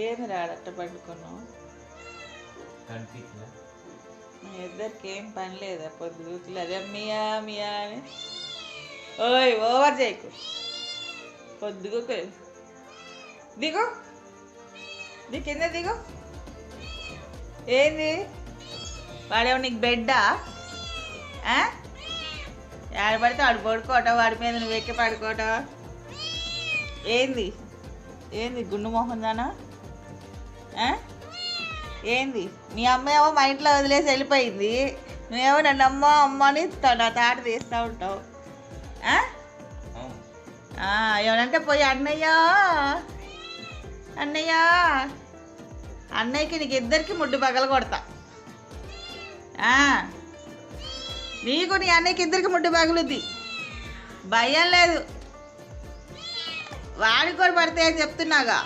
ఏమి రాడట్ట పడుకున్నావు? కనిపించలే. మీ ఇద్దరికి ఏం పని లేదా? పొద్దుగుతులు అదే మియా మియా అని. ఓయ్ ఓవర్ చేయకు. పొద్దుగుకు దిగు, నీ కింద దిగు. ఏంది వాడేమో నీకు బెడ్డా? ఆడ పడితే వాడు పడుకోవటం, వాడి మీద నువ్వు ఎక్కి పడుకోవటం ఏంది? ఏంది గుండు మొహం దానా? ఏంది మీ అమ్మ ఏమో మా ఇంట్లో వదిలేసి వెళ్ళిపోయింది, నువ్వేమో నన్ను అమ్మ అమ్మ అని నా తాట తీస్తూ ఉంటావు. ఏమనంటే పోయి అన్నయ్య అన్నయ్య అన్నయ్యకి నీకు ఇద్దరికి ముడ్డు పగల కొడతా. నీకు నీ అన్నయ్యకి ఇద్దరికి ముడ్డు పగులుద్ది, భయం లేదు. వాడికి కూడా పడితే అని చెప్తున్నాగా.